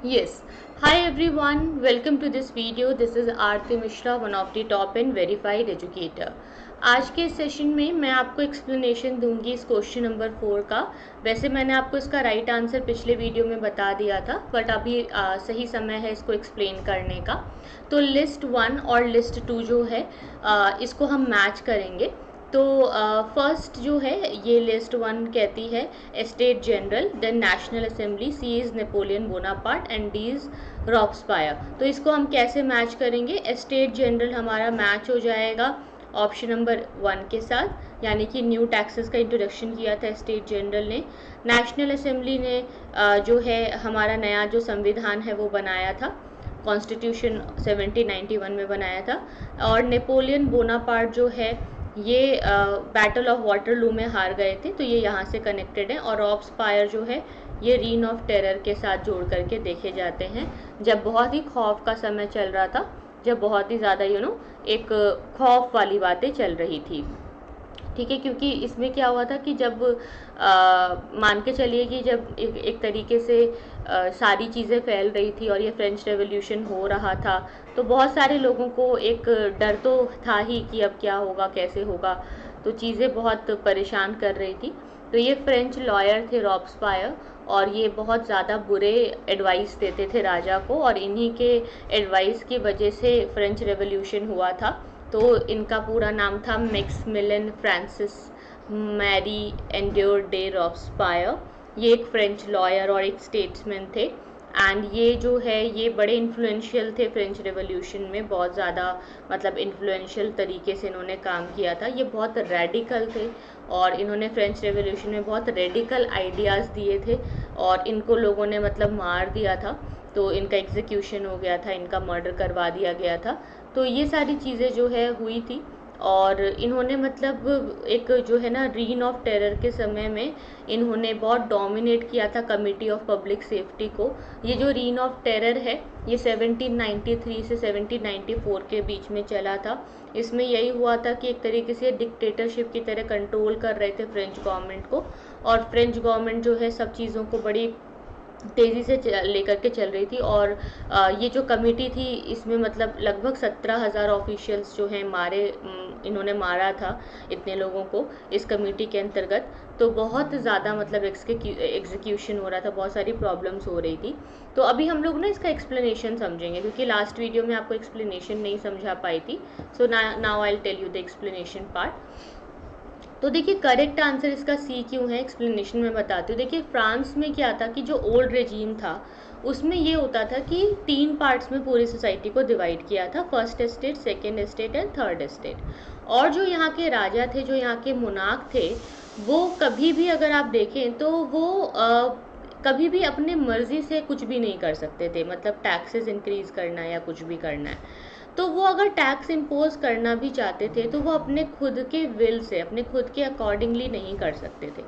Yes. Hi everyone, welcome to this video. This is Aarti Mishra, one of the top and verified educator. आज के session में मैं आपको explanation दूंगी इस क्वेश्चन नंबर 4 का। वैसे मैंने आपको इसका राइट आंसर पिछले वीडियो में बता दिया था, बट अभी सही समय है इसको एक्सप्लेन करने का। तो लिस्ट 1 और लिस्ट 2 जो है इसको हम मैच करेंगे। तो फर्स्ट जो है ये लिस्ट 1 कहती है state general, then national assembly, C is Napoleon Bonaparte and D is Robespierre. तो इसको हम कैसे मैच करेंगे? स्टेट जनरल हमारा मैच हो जाएगा ऑप्शन नंबर 1 के साथ, यानी कि न्यू टैक्सेस का इंट्रोडक्शन किया था स्टेट जनरल ने। नेशनल असेंबली ने जो है हमारा नया जो संविधान है वो बनाया था, कॉन्स्टिट्यूशन 1791 में बनाया था। और नेपोलियन बोनापार्ट जो है ये बैटल ऑफ वाटरलू में हार गए थे, तो ये यहाँ से कनेक्टेड है। और रॉब्सपायर जो है ये रीन ऑफ टेरर के साथ जोड़ करके देखे जाते हैं, जब बहुत ही खौफ का समय चल रहा था, जब बहुत ही ज़्यादा एक खौफ वाली बातें चल रही थी। ठीक है, क्योंकि इसमें क्या हुआ था कि जब मान के चलिए कि जब एक तरीके से सारी चीज़ें फैल रही थी और ये फ्रेंच रेवोल्यूशन हो रहा था, तो बहुत सारे लोगों को एक डर तो था ही कि अब क्या होगा, कैसे होगा। तो चीज़ें बहुत परेशान कर रही थी। तो ये फ्रेंच लॉयर थे रॉब्सपायर, और ये बहुत ज़्यादा बुरे एडवाइस देते थे राजा को, और इन्हीं के एडवाइस की वजह से फ्रेंच रेवोल्यूशन हुआ था। तो इनका पूरा नाम था मैक्सिमिलियन फ्रांसिस मैरी एंड्योर डे रॉब्सपायर। ये एक फ्रेंच लॉयर और एक स्टेट्समैन थे, एंड ये जो है ये बड़े इन्फ्लुएंशियल थे फ्रेंच रेवोल्यूशन में। बहुत ज़्यादा मतलब इन्फ्लुएंशियल तरीके से इन्होंने काम किया था। ये बहुत रेडिकल थे और इन्होंने फ्रेंच रेवोल्यूशन में बहुत रेडिकल आइडियाज़ दिए थे, और इनको लोगों ने मतलब मार दिया था। तो इनका एग्जीक्यूशन हो गया था, इनका मर्डर करवा दिया गया था। तो ये सारी चीज़ें जो है हुई थी, और इन्होंने मतलब एक जो है ना रीन ऑफ टेरर के समय में इन्होंने बहुत डोमिनेट किया था कमिटी ऑफ पब्लिक सेफ्टी को। ये जो रीन ऑफ टेरर है ये 1793 से 1794 के बीच में चला था। इसमें यही हुआ था कि एक तरीके से डिक्टेटरशिप की तरह कंट्रोल कर रहे थे फ्रेंच गवर्नमेंट को, और फ्रेंच गवर्नमेंट जो है सब चीज़ों को बड़ी तेज़ी से लेकर के चल रही थी। और ये जो कमेटी थी इसमें मतलब लगभग 17,000 ऑफिशियल्स जो हैं इन्होंने मारा था इतने लोगों को इस कमेटी के अंतर्गत। तो बहुत ज़्यादा मतलब एग्जीक्यूशन हो रहा था, बहुत सारी प्रॉब्लम्स हो रही थी। तो अभी हम लोग ना इसका एक्सप्लेनेशन समझेंगे, क्योंकि लास्ट वीडियो में आपको एक्सप्लेनेशन नहीं समझा पाई थी। So now I will tell you the explanation part. तो देखिए करेक्ट आंसर इसका सी क्यों है, एक्सप्लेनेशन में बताती हूँ। देखिए फ्रांस में क्या था कि जो ओल्ड रेजीम था उसमें ये होता था कि 3 पार्ट्स में पूरी सोसाइटी को डिवाइड किया था, first estate, second estate and third estate. और जो यहाँ के राजा थे, जो यहाँ के मुनाक थे, वो कभी भी अगर आप देखें तो वो कभी भी अपने मर्जी से कुछ भी नहीं कर सकते थे, मतलब टैक्सेस इंक्रीज करना है या कुछ भी करना है। तो वो अगर टैक्स इम्पोज करना भी चाहते थे तो वो अपने खुद के विल से, अपने खुद के अकॉर्डिंगली नहीं कर सकते थे।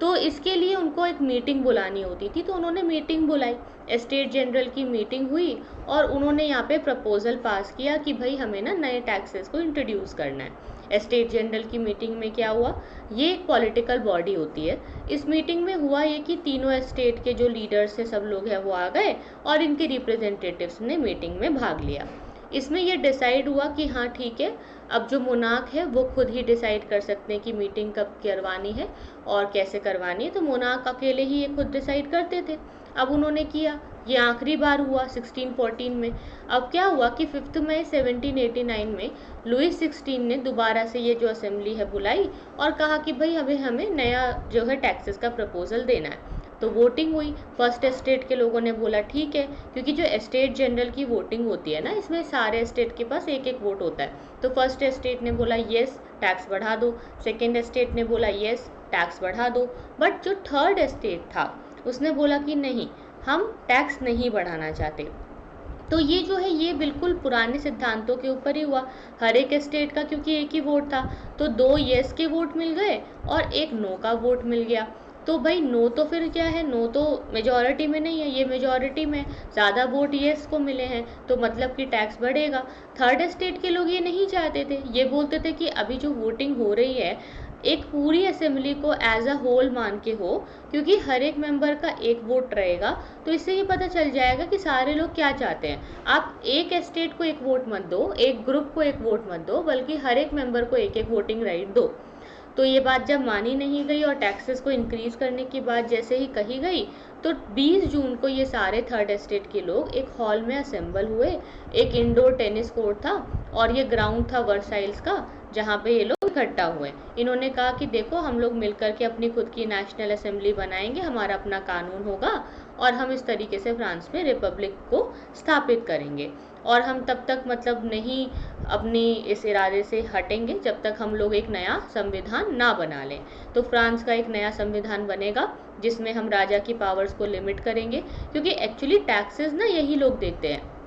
तो इसके लिए उनको एक मीटिंग बुलानी होती थी, तो उन्होंने मीटिंग बुलाई, स्टेट जनरल की मीटिंग हुई, और उन्होंने यहाँ पे प्रपोजल पास किया कि भाई हमें ना नए टैक्सेस को इंट्रोड्यूस करना है। स्टेट जनरल की मीटिंग में क्या हुआ, ये एक पॉलिटिकल बॉडी होती है। इस मीटिंग में हुआ ये कि तीनों स्टेट के जो लीडर्स थे सब लोग हैं वो आ गए, और इनके रिप्रेजेंटेटिव्स ने मीटिंग में भाग लिया। इसमें यह डिसाइड हुआ कि हाँ ठीक है, अब जो मोनार्क है वो खुद ही डिसाइड कर सकते हैं कि मीटिंग कब करवानी है और कैसे करवानी है। तो मोनार्क अकेले ही ये खुद डिसाइड करते थे। अब उन्होंने किया, ये आखिरी बार हुआ 1614 में। अब क्या हुआ कि 5 मई 1789 में लुइस 16 ने दोबारा से ये जो असेंबली है बुलाई, और कहा कि भाई हमें नया जो है टैक्सेस का प्रपोजल देना है। तो वोटिंग हुई। फर्स्ट एस्टेट के लोगों ने बोला ठीक है, क्योंकि जो एस्टेट जनरल की वोटिंग होती है ना, इसमें सारे एस्टेट के पास एक एक वोट होता है। तो फर्स्ट एस्टेट ने बोला येस टैक्स बढ़ा दो, सेकेंड एस्टेट ने बोला येस टैक्स बढ़ा दो, बट जो थर्ड एस्टेट था उसने बोला कि नहीं, हम टैक्स नहीं बढ़ाना चाहते। तो ये जो है ये बिल्कुल पुराने सिद्धांतों के ऊपर ही हुआ। हर एक स्टेट का क्योंकि एक ही वोट था, तो 2 येस के वोट मिल गए और एक नो का वोट मिल गया। तो भाई नो तो फिर क्या है, नो तो मेजॉरिटी में नहीं है, ये मेजॉरिटी में, ज़्यादा वोट येस को मिले हैं, तो मतलब कि टैक्स बढ़ेगा। थर्ड स्टेट के लोग ये नहीं चाहते थे, ये बोलते थे कि अभी जो वोटिंग हो रही है एक पूरी असेंबली को एज अ होल मान के हो, क्योंकि हर एक मेंबर का एक वोट रहेगा। तो इससे ये पता चल जाएगा कि सारे लोग क्या चाहते हैं। आप एक स्टेट को एक वोट मत दो, एक ग्रुप को एक वोट मत दो, बल्कि हर एक मेंबर को एक एक वोटिंग राइट दो। तो ये बात जब मानी नहीं गई और टैक्सेस को इंक्रीज करने की बात जैसे ही कही गई, तो 20 जून को ये सारे थर्ड एस्टेट के लोग एक हॉल में असेंबल हुए। एक इंडोर टेनिस कोर्ट था और ये ग्राउंड था वर्साइल्स का, जहाँ पे ये लोग इकट्ठा हुए। इन्होंने कहा कि देखो, हम लोग मिलकर के अपनी खुद की नेशनल असेंबली बनाएंगे, हमारा अपना कानून होगा और हम इस तरीके से फ्रांस में रिपब्लिक को स्थापित करेंगे। और हम तब तक मतलब नहीं अपनी इस इरादे से हटेंगे जब तक हम लोग एक नया संविधान ना बना लें। तो फ्रांस का एक नया संविधान बनेगा जिसमें हम राजा की पावर्स को लिमिट करेंगे, क्योंकि एक्चुअली टैक्सेस ना यही लोग देते हैं।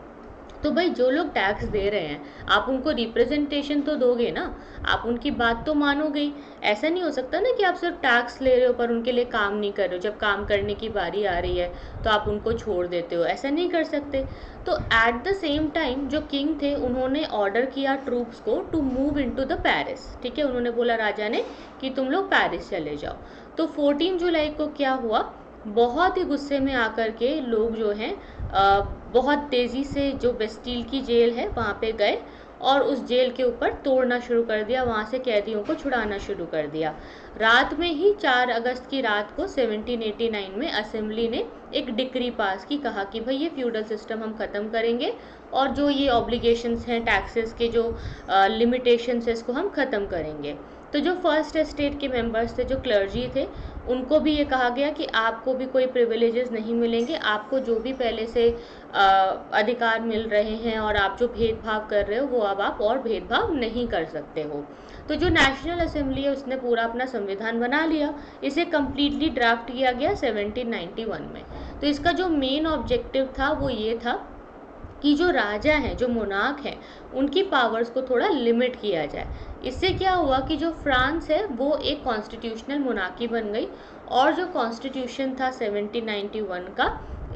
तो भाई जो लोग टैक्स दे रहे हैं, आप उनको रिप्रेजेंटेशन तो दोगे ना, आप उनकी बात तो मानोगे ही। ऐसा नहीं हो सकता ना कि आप सिर्फ टैक्स ले रहे हो पर उनके लिए काम नहीं कर रहे हो। जब काम करने की बारी आ रही है तो आप उनको छोड़ देते हो, ऐसा नहीं कर सकते। तो एट द सेम टाइम जो किंग थे, उन्होंने ऑर्डर किया ट्रूप्स को to move into the Paris. ठीक है, उन्होंने बोला राजा ने कि तुम लोग पेरिस चले जाओ। तो 14 जुलाई को क्या हुआ, बहुत ही गुस्से में आकर के लोग जो हैं बहुत तेज़ी से जो बेस्टील की जेल है वहाँ पे गए और उस जेल के ऊपर तोड़ना शुरू कर दिया, वहाँ से कैदियों को छुड़ाना शुरू कर दिया। रात में ही 4 अगस्त की रात को 1789 में असेंबली ने एक डिक्री पास की, कहा कि भाई ये फ्यूडल सिस्टम हम ख़त्म करेंगे और जो ये ऑब्लिगेशंस हैं, टैक्सेस के जो लिमिटेशंस है, इसको हम ख़त्म करेंगे। तो जो फर्स्ट एस्टेट के मेंबर्स थे, जो क्लर्जी थे, उनको भी ये कहा गया कि आपको भी कोई प्रिविलेजेस नहीं मिलेंगे, आपको जो भी पहले से अधिकार मिल रहे हैं और आप जो भेदभाव कर रहे हो वो अब आप और भेदभाव नहीं कर सकते हो। तो जो नेशनल असेंबली है उसने पूरा अपना संविधान बना लिया, इसे कम्प्लीटली ड्राफ्ट किया गया 1791 में। तो इसका जो मेन ऑब्जेक्टिव था वो ये था कि जो राजा हैं, जो मोनार्क हैं, उनकी पावर्स को थोड़ा लिमिट किया जाए। इससे क्या हुआ कि जो फ्रांस है वो एक कॉन्स्टिट्यूशनल मोनार्की बन गई। और जो कॉन्स्टिट्यूशन था 1791 का,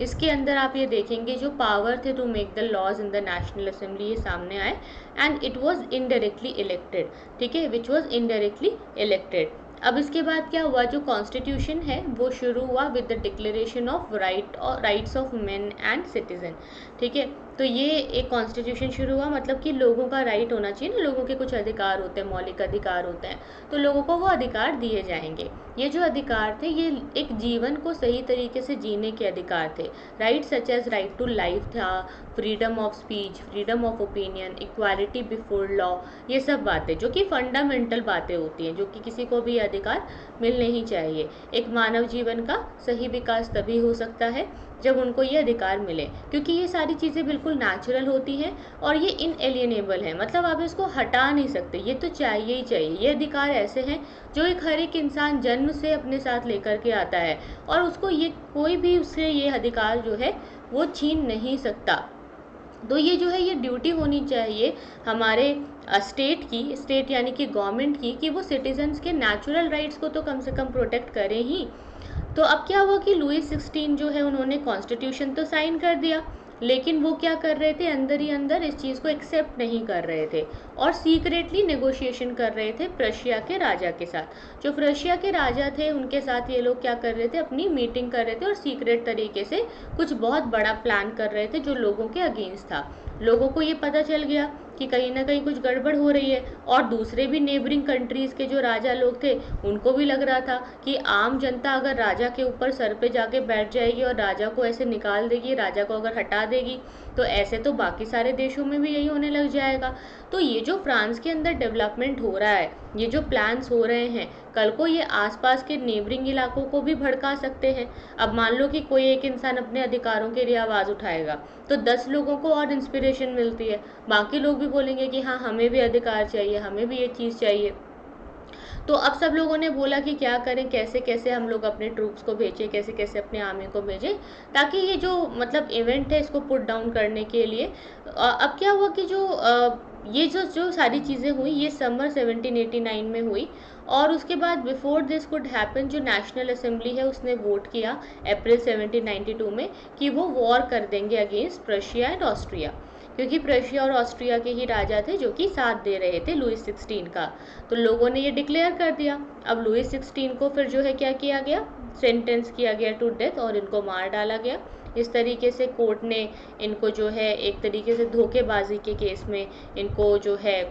इसके अंदर आप ये देखेंगे जो पावर थे to make the laws in the national assembly, ये सामने आए and it was indirectly elected. ठीक है, विच वाज इनडायरेक्टली इलेक्टेड। अब इसके बाद क्या हुआ, जो कॉन्स्टिट्यूशन है वो शुरू हुआ with the declaration of rights of main and citizen. ठीक है, तो ये एक कॉन्स्टिट्यूशन शुरू हुआ, मतलब कि लोगों का राइट होना चाहिए ना, लोगों के कुछ अधिकार होते हैं, मौलिक अधिकार होते हैं, तो लोगों को वो अधिकार दिए जाएंगे। ये जो अधिकार थे ये एक जीवन को सही तरीके से जीने के अधिकार थे। Right such as right to life था, freedom of speech, freedom of opinion, equality before law, ये सब बातें जो कि फंडामेंटल बातें होती हैं, जो कि किसी को भी अधिकार मिलने ही चाहिए। एक मानव जीवन का सही विकास तभी हो सकता है जब उनको ये अधिकार मिले, क्योंकि ये सारी चीज़ें बिल्कुल नेचुरल होती हैं और ये इनएलिएनेबल है, मतलब आप इसको हटा नहीं सकते, ये तो चाहिए ही चाहिए। ये अधिकार ऐसे हैं जो एक हर एक इंसान जन्म से अपने साथ लेकर के आता है और उसको ये कोई भी उससे ये अधिकार जो है वो छीन नहीं सकता। तो ये जो है ये ड्यूटी होनी चाहिए हमारे स्टेट यानी कि गवर्नमेंट की, कि वो सिटीजन्स के नेचुरल राइट्स को तो कम से कम प्रोटेक्ट करें ही। तो अब क्या हुआ कि लुई 16 जो है उन्होंने कॉन्स्टिट्यूशन तो साइन कर दिया, लेकिन वो क्या कर रहे थे, अंदर ही अंदर इस चीज़ को एक्सेप्ट नहीं कर रहे थे और सीक्रेटली नेगोशिएशन कर रहे थे प्रशिया के राजा के साथ। जो प्रशिया के राजा थे उनके साथ ये लोग क्या कर रहे थे, अपनी मीटिंग कर रहे थे और सीक्रेट तरीके से कुछ बहुत बड़ा प्लान कर रहे थे जो लोगों के अगेंस्ट था। लोगों को ये पता चल गया कि कहीं ना कहीं कुछ गड़बड़ हो रही है और दूसरे भी नेबरिंग कंट्रीज़ के जो राजा लोग थे उनको भी लग रहा था कि आम जनता अगर राजा के ऊपर सर पे जाके बैठ जाएगी और राजा को ऐसे निकाल देगी, राजा को अगर हटा देगी, तो ऐसे तो बाकी सारे देशों में भी यही होने लग जाएगा। तो ये जो फ्रांस के अंदर डेवलपमेंट हो रहा है, ये जो प्लान्स हो रहे हैं, कल को ये आसपास के नेबरिंग इलाकों को भी भड़का सकते हैं। अब मान लो कि कोई एक इंसान अपने अधिकारों के लिए आवाज़ उठाएगा तो 10 लोगों को और इंस्पिरेशन मिलती है, बाकी लोग भी बोलेंगे कि हाँ हमें भी अधिकार चाहिए, हमें भी ये चीज़ चाहिए। तो अब सब लोगों ने बोला कि क्या करें, कैसे कैसे हम लोग अपने ट्रूप्स को भेजें, कैसे कैसे अपने आर्मी को भेजें ताकि ये जो मतलब इवेंट है इसको पुट डाउन करने के लिए। अब क्या हुआ कि ये जो सारी चीज़ें हुई ये समर 1789 में हुई और उसके बाद बिफोर दिस कुड हैपन जो नेशनल असेंबली है उसने वोट किया अप्रैल 1792 में कि वो वॉर कर देंगे अगेंस्ट प्रशिया एंड ऑस्ट्रिया, क्योंकि प्रशिया और ऑस्ट्रिया के ही राजा थे जो कि साथ दे रहे थे लुईस 16 का। तो लोगों ने ये डिक्लेयर कर दिया। अब लुईस 16 को फिर जो है क्या किया गया, सेंटेंस किया गया टू डेथ और इनको मार डाला गया। इस तरीके से कोर्ट ने इनको जो है एक तरीके से धोखेबाजी के केस में इनको जो है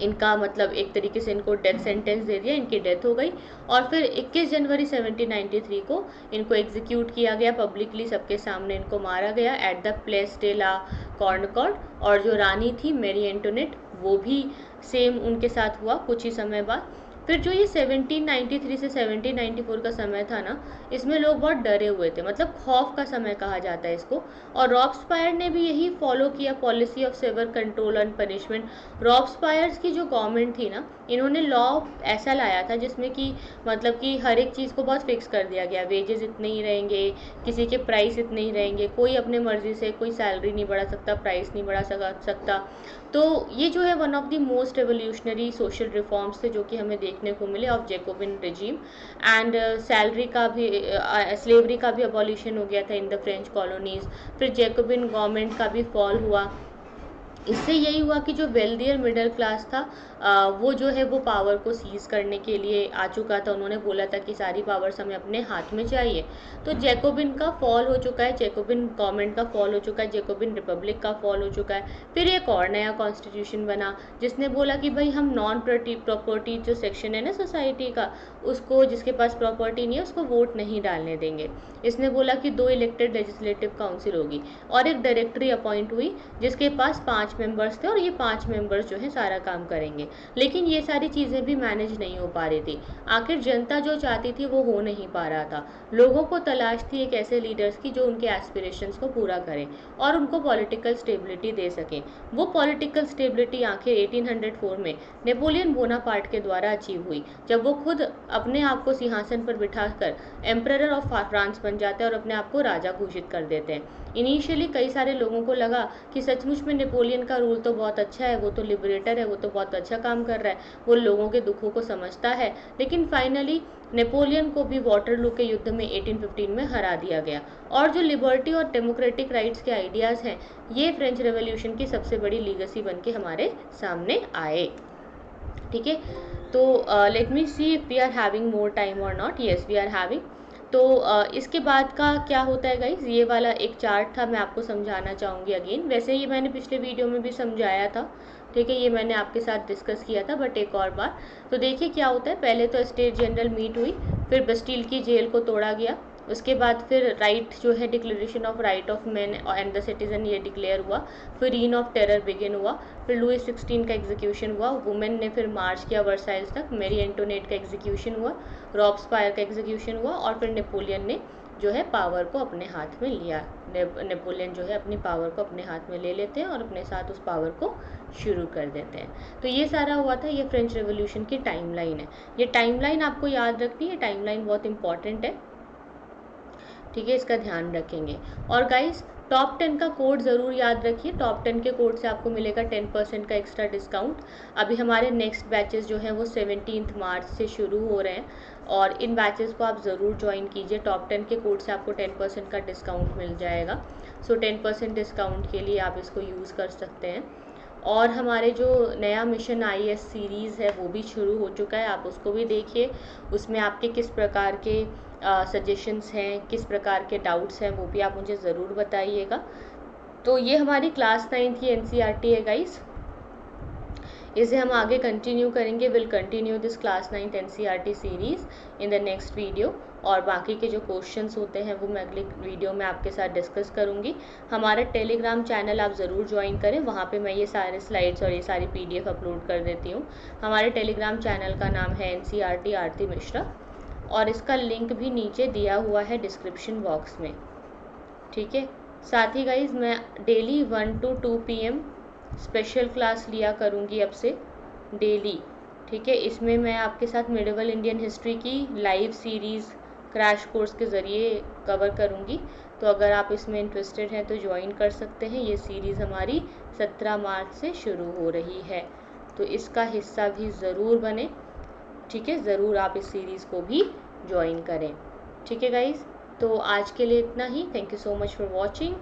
इनका मतलब एक तरीके से इनको डेथ सेंटेंस दे दिया, इनकी डेथ हो गई। और फिर 21 जनवरी 1793 को इनको एग्जीक्यूट किया गया पब्लिकली, सबके सामने इनको मारा गया at the place de la Concorde. और जो रानी थी मैरी एंटोनेट, वो भी सेम उनके साथ हुआ कुछ ही समय बाद। फिर जो ये 1793 से 1794 का समय था ना, इसमें लोग बहुत डरे हुए थे, मतलब खौफ का समय कहा जाता है इसको। और रॉब्सपायर ने भी यही फॉलो किया, policy of severe control and punishment. Robespierre's की जो गवर्नमेंट थी ना, इन्होंने लॉ ऐसा लाया था जिसमें कि मतलब कि हर एक चीज़ को बहुत फिक्स कर दिया गया, वेजेस इतने ही रहेंगे, किसी के प्राइस इतने ही रहेंगे, कोई अपने मर्जी से कोई सैलरी नहीं बढ़ा सकता, प्राइस नहीं बढ़ा सकता। तो ये जो है one of the most revolutionary social reforms थे जो कि हमें देखने को मिले of Jacobian regime. And salary का भी स्लेवरी का भी अबॉलिशन हो गया था इन द फ्रेंच कॉलोनीज। फिर जैकोबिन गवर्नमेंट का भी फॉल हुआ। इससे यही हुआ कि जो वेल्दियर मिडिल क्लास था वो जो है वो पावर को सीज करने के लिए आ चुका था। उन्होंने बोला था कि सारी पावर्स हमें अपने हाथ में चाहिए। तो जैकोबिन का फॉल हो चुका है, जैकोबिन गवर्नमेंट का फॉल हो चुका है, जैकोबिन रिपब्लिक का फॉल हो चुका है। फिर एक और नया कॉन्स्टिट्यूशन बना जिसने बोला कि भाई हम नॉन प्रॉपर्टी जो सेक्शन है ना सोसाइटी का, उसको जिसके पास प्रॉपर्टी नहीं है उसको वोट नहीं डालने देंगे। इसने बोला कि 2 इलेक्टेड लेजिस्लेटिव काउंसिल होगी और एक डायरेक्टरी अपॉइंट हुई जिसके पास 5 मेंबर्स थे और ये 5 मेंबर्स जो है सारा काम करेंगे। लेकिन ये सारी चीज़ें भी मैनेज नहीं हो पा रही थी। आखिर जनता जो चाहती थी वो हो नहीं पा रहा था। लोगों को तलाश थी एक ऐसे लीडर्स की जो उनके एस्पिरेशंस को पूरा करें और उनको पॉलिटिकल स्टेबिलिटी दे सकें। वो पॉलिटिकल स्टेबिलिटी आखिर 1804 में नेपोलियन बोनापार्ट के द्वारा अचीव हुई, जब वो खुद अपने आप को सिंहासन पर बिठाकर एम्परर ऑफ फ्रांस बन जाते हैं और अपने आप को राजा घोषित कर देते हैं। इनिशियली कई सारे लोगों को लगा कि सचमुच में नेपोलियन का रूल तो बहुत अच्छा है, वो तो लिबरेटर है, वो तो बहुत अच्छा काम कर रहा है, वो लोगों के दुखों को समझता है। लेकिन फाइनली नेपोलियन को भी वाटरलू के युद्ध में 1815 में हरा दिया गया। और जो लिबर्टी और डेमोक्रेटिक राइट्स के आइडियाज़ हैं, ये फ्रेंच रेवोल्यूशन की सबसे बड़ी लीगेसी बन के हमारे सामने आए। ठीक है, तो let me see if we are having more time और not. Yes we are having. तो इसके बाद का क्या होता है गाइज, ये वाला एक चार्ट था, मैं आपको समझाना चाहूँगी अगेन। वैसे ये मैंने पिछले वीडियो में भी समझाया था, ठीक है, ये मैंने आपके साथ डिस्कस किया था बट एक और बार। तो देखिए क्या होता है, पहले तो स्टेट जनरल मीट हुई, फिर बस्टील की जेल को तोड़ा गया, उसके बाद फिर राइट जो है declaration of right of man and the citizen ये डिक्लेयर हुआ। फिर रीन ऑफ टेरर बिगिन हुआ। फिर लुईस 16 का एग्जीक्यूशन हुआ। वुमेन ने फिर मार्च किया वर्साइल्स तक। मैरी एंटोनेट का एग्जीक्यूशन हुआ। रॉब्सपायर का एग्जीक्यूशन हुआ और फिर नेपोलियन ने जो है पावर को अपने हाथ में लिया। नेपोलियन जो है अपनी पावर को अपने हाथ में ले लेते हैं और अपने साथ उस पावर को शुरू कर देते हैं। तो ये सारा हुआ था, ये फ्रेंच रेवोल्यूशन की टाइमलाइन है। ये टाइमलाइन आपको याद रखनी है, टाइमलाइन बहुत इंपॉर्टेंट है, ठीक है, इसका ध्यान रखेंगे। और गाइस टॉप 10 का कोड ज़रूर याद रखिए, टॉप 10 के कोड से आपको मिलेगा 10% का एक्स्ट्रा डिस्काउंट। अभी हमारे नेक्स्ट बैचेस जो हैं वो 17 मार्च से शुरू हो रहे हैं और इन बैचेस को आप ज़रूर ज्वाइन कीजिए। टॉप 10 के कोड से आपको 10% का डिस्काउंट मिल जाएगा। सो 10% डिस्काउंट के लिए आप इसको यूज़ कर सकते हैं। और हमारे जो नया मिशन IAS सीरीज़ है वो भी शुरू हो चुका है, आप उसको भी देखिए। उसमें आपके किस प्रकार के सजेशंस हैं, किस प्रकार के डाउट्स हैं, वो भी आप मुझे ज़रूर बताइएगा। तो ये हमारी क्लास 9 की NCERT है गाइस, इसे हम आगे कंटिन्यू करेंगे। Will continue this class 9 NCERT series in the next video. और बाकी के जो क्वेश्चंस होते हैं वो मैं अगली वीडियो में आपके साथ डिस्कस करूंगी। हमारा टेलीग्राम चैनल आप ज़रूर ज्वाइन करें, वहाँ पे मैं ये सारे स्लाइड्स और ये सारी PDF अपलोड कर देती हूँ। हमारे टेलीग्राम चैनल का नाम है NCERT आरती मिश्रा और इसका लिंक भी नीचे दिया हुआ है डिस्क्रिप्शन बॉक्स में, ठीक है। साथ ही गाइज मैं daily 1 to 2 PM special class लिया करूँगी अब से डेली, ठीक है। इसमें मैं आपके साथ मिडिवल इंडियन हिस्ट्री की लाइव सीरीज़ क्रैश कोर्स के ज़रिए कवर करूँगी। तो अगर आप इसमें इंटरेस्टेड हैं तो ज्वाइन कर सकते हैं। ये सीरीज़ हमारी 17 मार्च से शुरू हो रही है, तो इसका हिस्सा भी ज़रूर बने, ठीक है। ज़रूर आप इस सीरीज़ को भी ज्वाइन करें, ठीक है गाइज़। तो आज के लिए इतना ही। Thank you so much for watching.